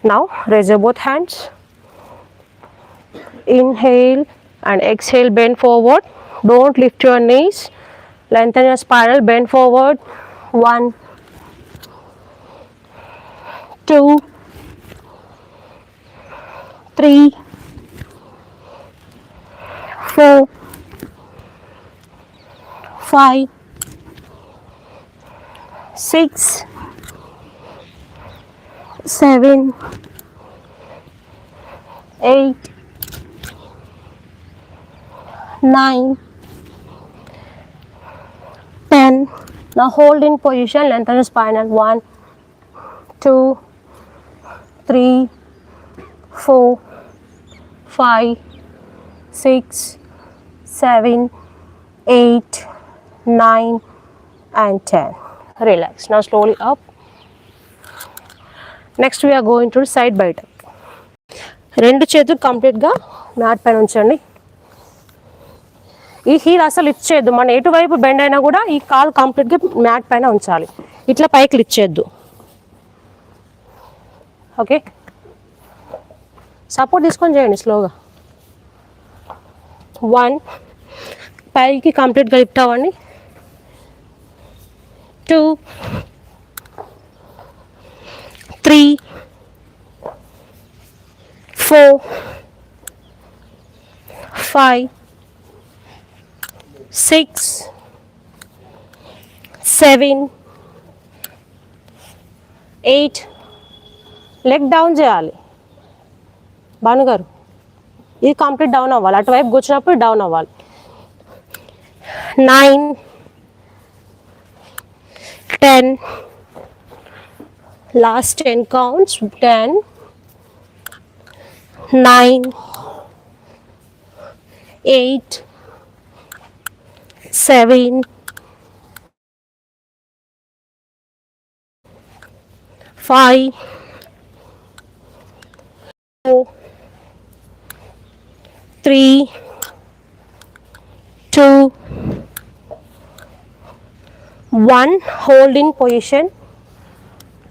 Now raise your both hands. Inhale and exhale, bend forward. Don't lift your knees. Lengthen your spiral, bend forward. 1, 2, 3, 4, 5, 6, 7, 8, 9, 10. Now hold in position, lengthen your spinal. 1, 2, 3, 4, 5, 6, 7, 8, 9 and 10. Relax. Now slowly up. Next we are going to side by side. రెండు చేతులు కంప్లీట్గా mat పైన ఉంచండి. ఈ heal అసలు lift చేయొద్దు. మన ఎటువైపు బెండ్ అయినా కూడా ఈ కాలు కంప్లీట్గా మ్యాట్ పైన ఉంచాలి. ఇట్లా పైకి లిఫ్ట్ చేయొద్దు. ఓకే, సపోర్ట్ తీసుకొని చేయండి స్లోగా. 1, పైకి కంప్లీట్గా లిఫ్ట్ అవ్వండి. 2, 3, 4, 5, 6, 7, 8. లెగ్ డౌన్ చేయాలి భానుగారు. ఇది కంప్లీట్ డౌన్ అవ్వాలి. అటువైపు కూర్చున్నప్పుడు డౌన్ అవ్వాలి. 9, 10. Last 10 counts. 10, 9, 8, 7, 5, 4, 3, 2, 1. Hold in position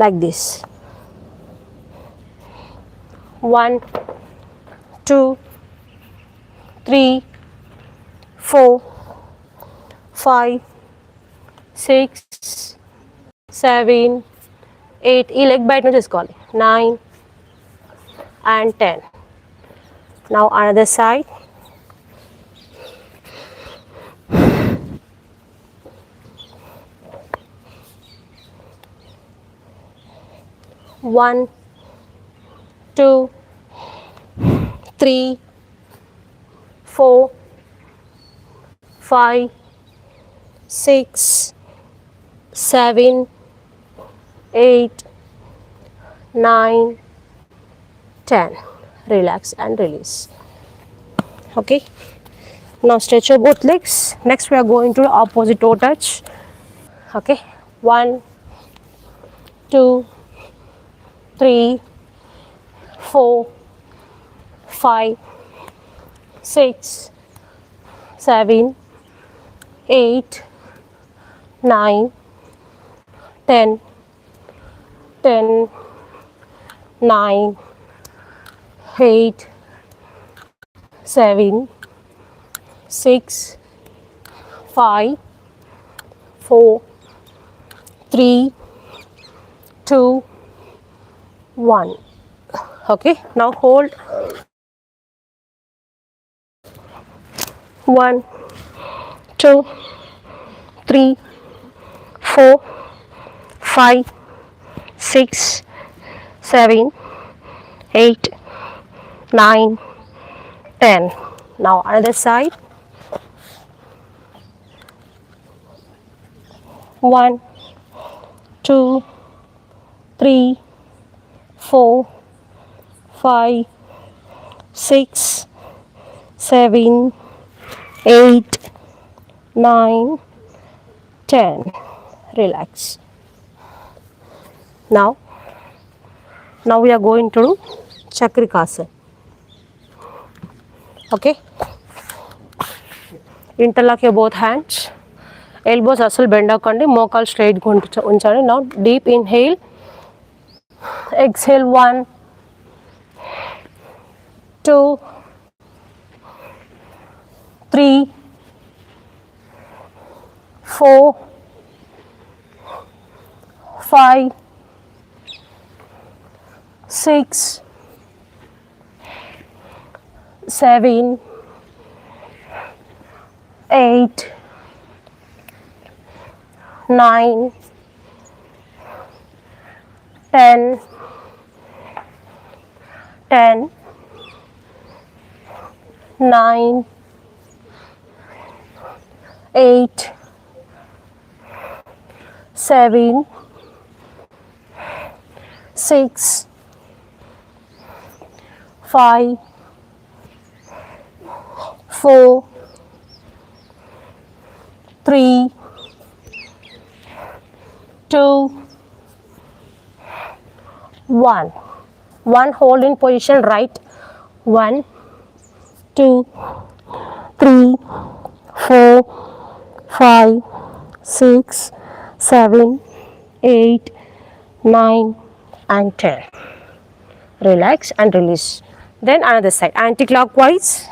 like this. 1, 2, 3, 4, 5, 6, 7, 8. ఈ లెగ్ బయట నుంచి తీసుకోవాలి. 9 and 10. Now another side. 1, 2, 3, 4, 5, 6, 7, 8, 9, 10. Relax and release. Okay, now stretch your both legs. Next we are going to opposite toe touch. Okay, 1, 2, 3, 4, 5, 6, 7, 8, 9, 10, 10, 9, 8, 7, 6, 5, 4, 3, 2, 1. Okay, now hold. 1, 2, 3, 4, 5, 6, 7, 8, 9, 10. Now another side. 1, 2, 3, 4, 5, 6, 7, 8, 9, 10. Relax. Now we are going to do Chakrikasana. Okay, interlock your both hands. Elbows asal bend avakandi, mokal straight unchandi. Now deep inhale, exhale 1, 2, 3, 4, 5, 6, 7, 8, 9, 10, 10, 9, 8, 7, 6, 5, 4, 3, 2, 1. One hold in position right. 1, 2, 3, 4, 5, 6, 7, 8, 9 and 10. Relax and release. Then another side, anti-clockwise.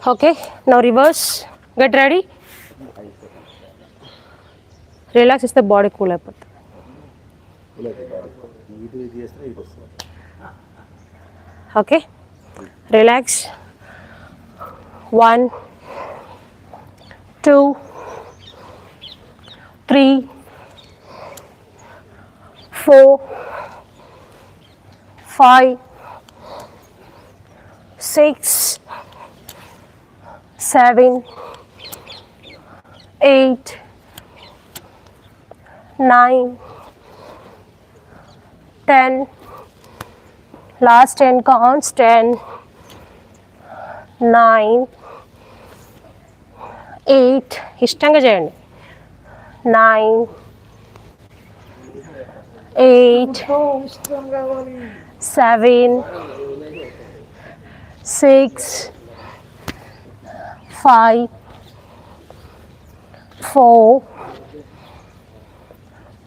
Okay, now reverse. Get ready. Relax is the body cool అయిపోతుంది. Okay, relax. 1, 2, 3, 4, 5, 6, 7, 8, 9, 10. Last 10 counts. 10, 9, 8. ఇష్టంగా చేయండి. 9, 8, 7, 6, 5, 4,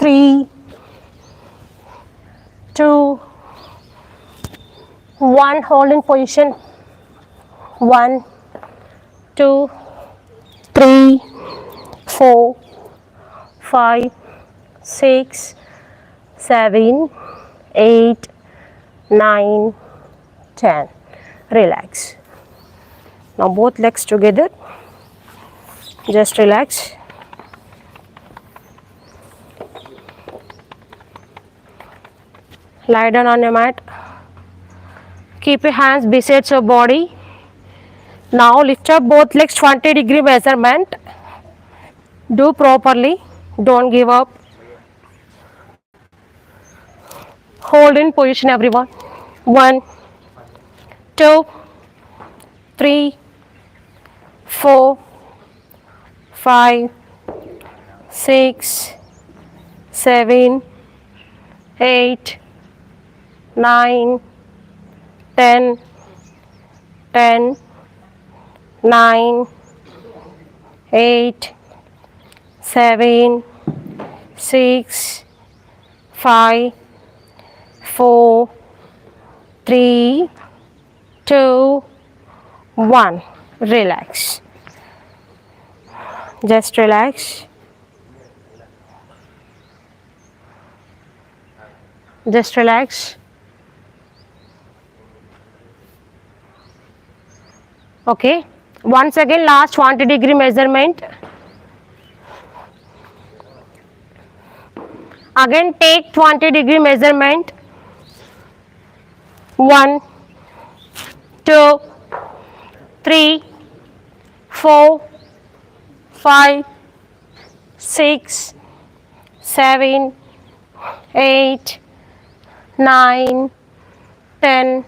3, 2, 1. Hold in position. 1, 2, 3, 4, 5, 6, 7, 8, 9, 10. Relax. Now both legs together. Just relax. Lie down on your mat. Keep your hands beside your body. Now lift up both legs 20-degree measurement. Do properly. Don't give up. Hold in position everyone. 1, 2, 3, 4, 5, 6, 7, 8, 9, 10, 10, 9, 8, 7, 6, 5, 4, 3, 2, 1. Relax. Just relax. Just relax. Okay. Once again, last 20-degree measurement. Again, take 20-degree measurement. 1, 2, 3, 4, 5, 6, 7, 8, 9, 10,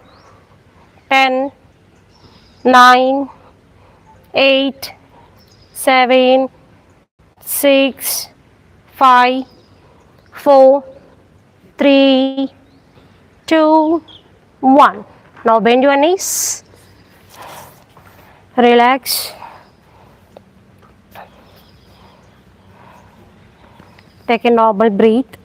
10, 9, 8, 7, 6, 5, 4, 3, 2, 1. Now bend your knees. Relax. Take a normal breath.